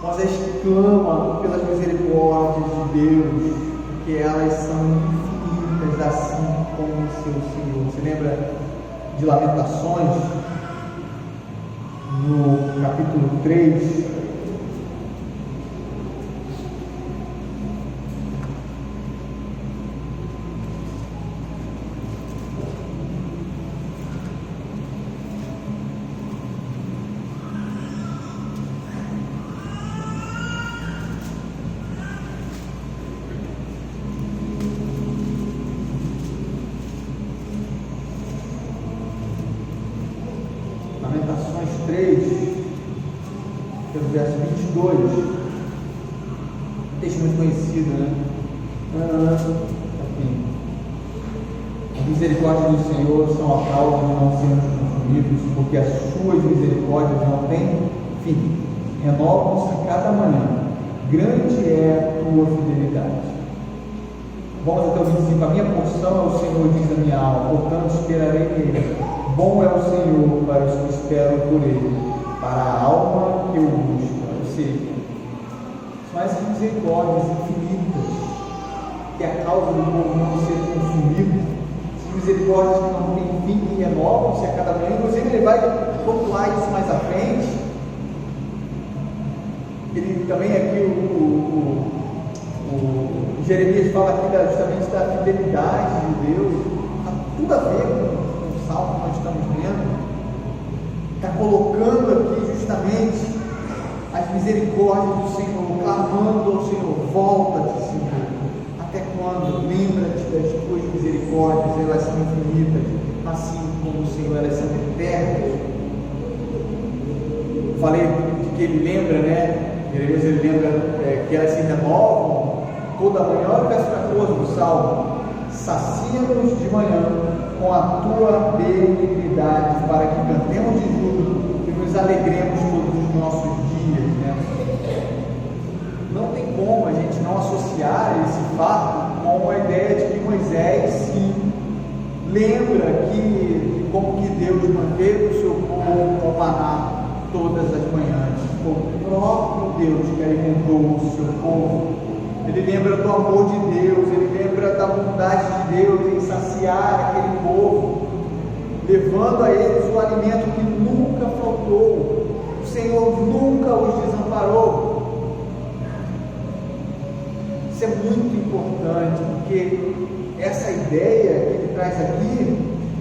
S1: Moisés clama pelas misericórdias de Deus, porque elas são infinitas, assim como o seu Senhor. Você lembra de Lamentações, no capítulo 3? Lamentações 3, pelo verso 22, um texto muito conhecido, né? As misericórdias do Senhor são a causa de não sermos consumidos, porque as suas misericórdias não têm fim, renovam-se a cada manhã, grande é a tua fidelidade. Vamos até o 25, a minha porção é o Senhor, diz a minha alma, portanto esperarei nele. Bom é o Senhor para os que esperam por ele, para a alma que o busca. Ou seja, são essas misericórdias infinitas que é a causa do povo não ser consumido, misericórdias que não têm fim e renovam-se a cada manhã. Inclusive ele vai pontuar isso mais à frente. Ele também aqui o Jeremias fala aqui justamente da fidelidade de Deus. Está tudo a ver com o salmo que nós estamos lendo. Está colocando aqui justamente as misericórdias do Senhor, clamando ao Senhor: volta-te, Senhor. Até quando? Lembra-te das tuas misericórdias, elas são infinitas, assim como o Senhor, elas são eternas. Falei que ele lembra, né? Jeremias, ele lembra que elas se renovam toda manhã. Olha o verso 14 do Salmo: sacia-nos de manhã com a tua benignidade, para que cantemos de júbilo e nos alegremos todos os nossos dias, né? Não tem como a gente não associar esse fato com a ideia de que Moisés sim lembra que como que Deus manteve o seu povo com maná todas as manhãs. Foi o próprio Deus que alimentou o seu povo. Ele lembra do amor de Deus, ele lembra da bondade de Deus em saciar aquele povo, levando a eles o alimento que nunca faltou. O Senhor nunca os desamparou. Isso é muito importante, porque essa ideia que ele traz aqui,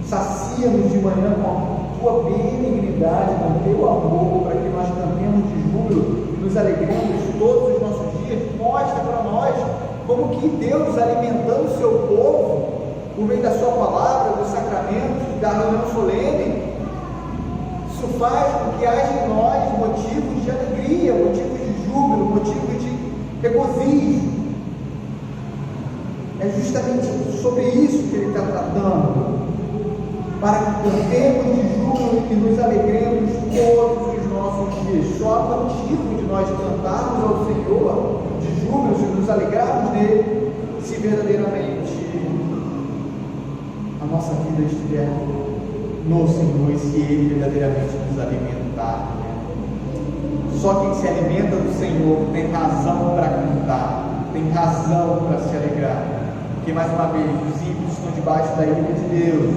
S1: sacia-nos de manhã com a tua benignidade, com o teu amor, para que nós cantemos de júbilo e nos alegremos todos os nossos dias, mostra para nós como que Deus, alimentando o seu povo, por meio da sua palavra, dos sacramentos, da reunião solene, isso faz com que haja em nós motivos de alegria, motivos de júbilo, motivos de regozijo. É justamente sobre isso que ele está tratando, para que cantemos de júbilo e nos alegremos todos os nossos dias. Só há motivo de nós cantarmos ao Senhor de júbilo, se nos alegrarmos nele, se verdadeiramente a nossa vida estiver no Senhor e se ele verdadeiramente nos alimentar. Só quem se alimenta do Senhor tem razão para cantar, tem razão para se alegrar. Porque, mais uma vez, os ímpios estão debaixo da ira de Deus.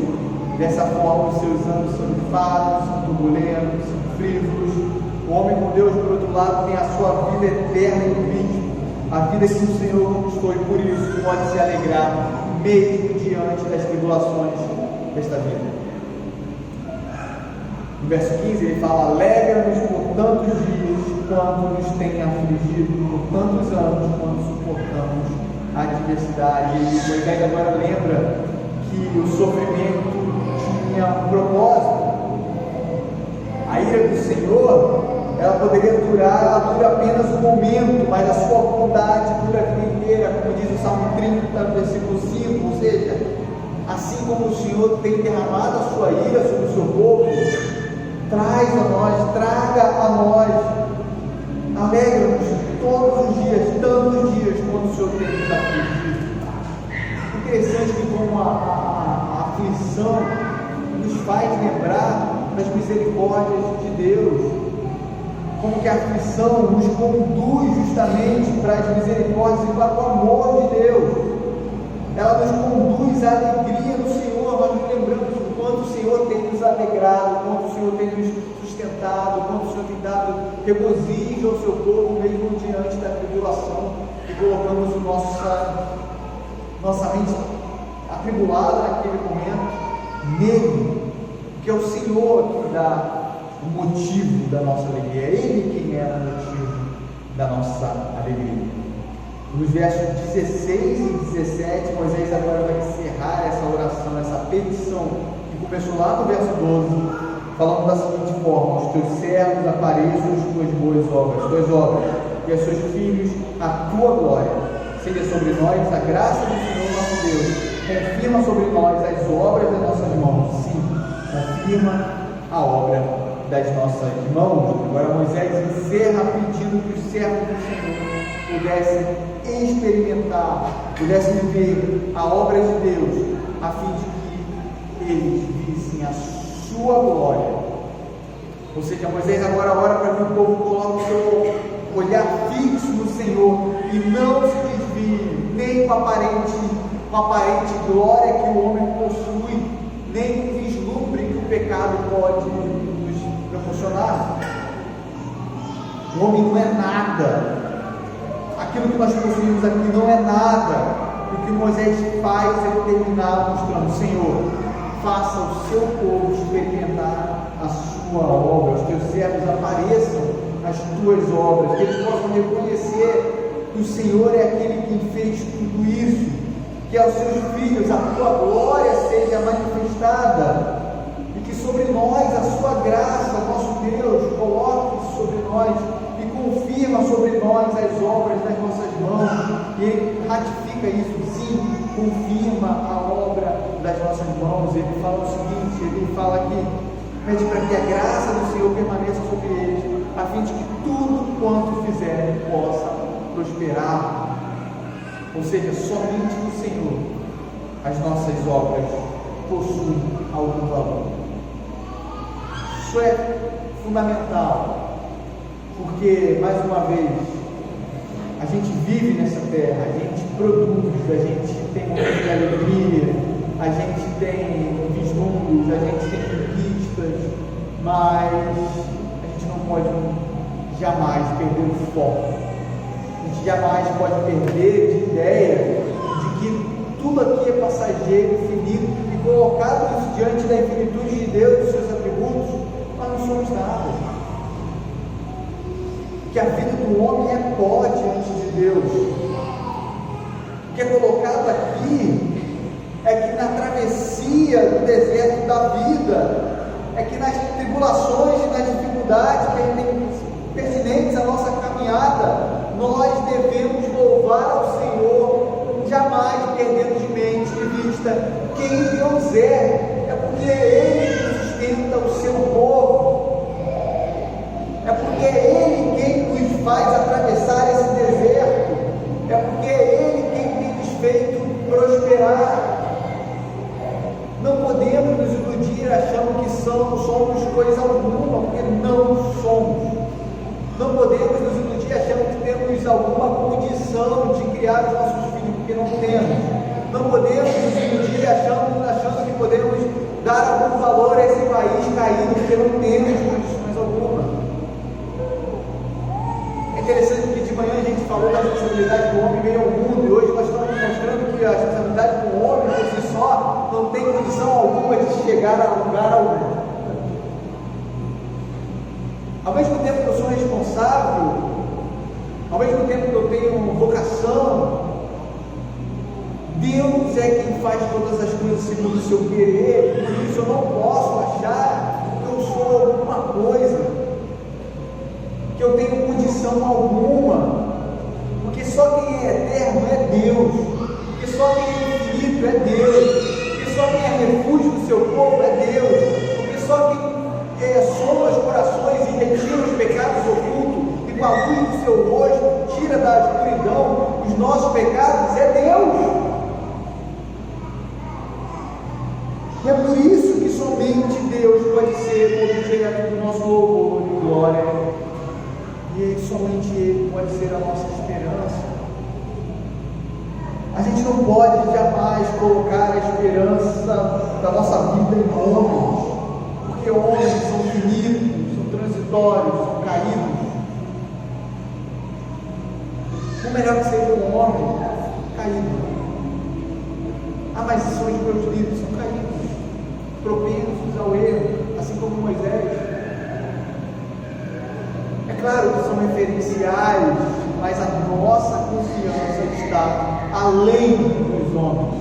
S1: Dessa forma, os seus anos são infados, são turbulentos, são frívolos. O homem com Deus, por outro lado, tem a sua vida eterna em Cristo, a vida que o Senhor conquistou, e por isso pode se alegrar, mesmo diante das tribulações desta vida. No verso 15, ele fala: alegra-nos por tantos dias quanto nos tem afligido, por tantos anos quanto suportamos a adversidade. E Moisés agora lembra que o sofrimento tinha um propósito. A ira do Senhor, ela poderia durar, ela dura apenas um momento, mas a sua bondade dura a vida inteira, como diz o Salmo 30, versículo 5. Ou seja, assim como o Senhor tem derramado a sua ira sobre o seu povo, traz a nós, traga a nós, alegra-nos todos os dias, tantos dias quanto o Senhor tem nos afligido. Interessante que como a aflição nos faz lembrar das misericórdias de Deus, como que a aflição nos conduz justamente para as misericórdias e para o amor de Deus. Ela nos conduz à alegria do Senhor. Nós nos lembramos o quanto o Senhor tem nos alegrado, o quanto o Senhor tem nos sustentado, o quanto o Senhor tem dado regozijo ao seu povo, mesmo diante da tribulação, e colocamos nossa mente atribulada naquele momento nele, que é o Senhor que dá o motivo da nossa alegria. É Ele quem é o motivo da nossa alegria. Nos versos 16 e 17, Moisés agora vai encerrar essa oração, essa petição, que começou lá no verso 12, falando da seguinte forma: aos teus servos apareçam as tuas boas obras, e aos seus filhos a tua glória. Seja sobre nós a graça do Senhor nosso Deus. Confirma sobre nós as obras das nossas mãos. Sim, confirma a obra das nossas mãos. Agora Moisés encerra pedindo que os servos do Senhor pudessem experimentar, pudessem ver a obra de Deus, a fim de que eles vissem a sua glória. Ou seja, Moisés agora ora para que o povo coloque o seu olhar fixo no Senhor e não se desvie nem com a aparente glória que o homem possui, nem com o vislumbre que o pecado pode nos proporcionar. O homem não é nada. Aquilo que nós possuímos aqui não é nada. O que Moisés faz é terminar mostrando: Senhor, faça o seu povo experimentar a sua obra, os teus servos apareçam as tuas obras, que eles possam reconhecer que o Senhor é aquele que fez tudo isso, que aos seus filhos a tua glória seja manifestada, e que sobre nós a sua graça, nosso Deus, coloque sobre nós e confirma sobre nós as obras das nossas mãos. E ele ratifica isso, sim, confirma a obra das nossas mãos. Ele fala o seguinte, ele fala que pede para que a graça do Senhor permaneça sobre eles, a fim de que tudo quanto fizerem possa prosperar. Ou seja, somente no Senhor as nossas obras possuem algum valor. Isso é fundamental, porque, mais uma vez, a gente vive nessa terra, a gente produz, a gente tem momentos de alegria, a gente tem vislumbres, a gente tem conquistas, mas a gente não pode jamais perder o foco. A gente jamais pode perder de ideia de que tudo aqui é passageiro, infinito, e colocado isso diante da infinitude de Deus e dos seus atributos, nós não somos nada. Que a vida do homem é pó diante de Deus. O que é colocado aqui é que na travessia do deserto da vida, é que nas tribulações e nas dificuldades pertinentes à nossa caminhada, nós devemos louvar ao Senhor, jamais perdendo de mente, de vista, quem Deus é. É porque Ele que sustenta o seu povo, é porque é Ele quem nos faz atravessar esse deserto, é porque é Ele quem tem nos feito prosperar. Não podemos nos iludir achando que somos coisa alguma, porque não somos. Não podemos nos iludir achando que temos alguma condição de criar os nossos filhos, porque não temos. Não podemos nos iludir achando que podemos dar algum valor a esse país caído, porque não temos condições alguma. É interessante que de manhã a gente falou da responsabilidade do homem meio ao mundo, e hoje nós estamos mostrando que a responsabilidade do homem por si só não tem condição alguma de chegar a lugar algum. Ao mesmo tempo que eu sou responsável, ao mesmo tempo que eu tenho vocação, Deus é quem faz todas as coisas segundo o seu querer. Por isso eu não posso achar que eu sou alguma coisa, que eu tenho condição alguma, porque só quem é eterno é Deus, porque só quem é infinito é Deus, porque só quem é refúgio do seu povo é Deus, porque só quem soma os corações e retira os pecados ocultos, e com a luz do seu rosto tira da escuridão os nossos pecados, é Deus. E é por isso que somente Deus pode ser o objeto do nosso louvor e glória, e somente Ele pode ser a nossa esperança. A gente não pode jamais colocar a esperança da nossa vida em homens, porque homens são finitos, são transitórios, são caídos. Por melhor que seja um homem caído, mas são os meus livros, são caídos, propensos ao erro, assim como Moisés. É claro que são referenciais, mas a nossa confiança está além dos homens.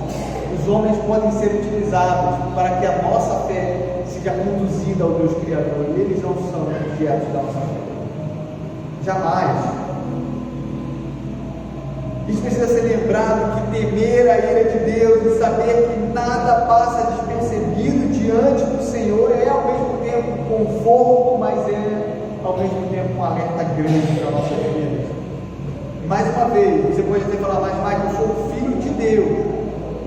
S1: Os homens podem ser utilizados para que a nossa fé seja conduzida obedecida ao Deus Criador, e eles não são objetos da nossa fé. Jamais. Isso precisa ser lembrado, que temer a ira de Deus e saber que nada passa despercebido diante do Senhor é ao mesmo tempo um conforto, mas é ao mesmo tempo um alerta grande para a nossa vida. E mais uma vez, você pode até falar, mas eu sou filho de Deus,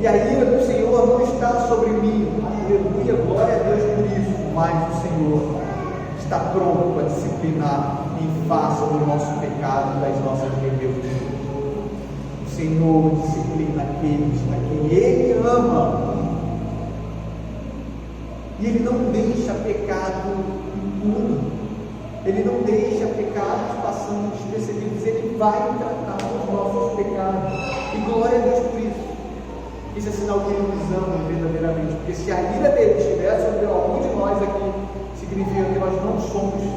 S1: e a ira do Senhor não está sobre mim. Aleluia, glória a Deus por isso. Mas o Senhor está pronto para disciplinar em face do nosso pecado e das nossas rebeldias. O Senhor disciplina aqueles a quem Ele ama, e Ele não deixa pecado impune, Ele não deixa pecados passando despercebidos, Ele vai tratar os nossos pecados, e glória a Deus por isso. Isso é sinal que Ele nos ama verdadeiramente, porque se a ira dele estiver sobre algum de nós aqui, significa que nós não somos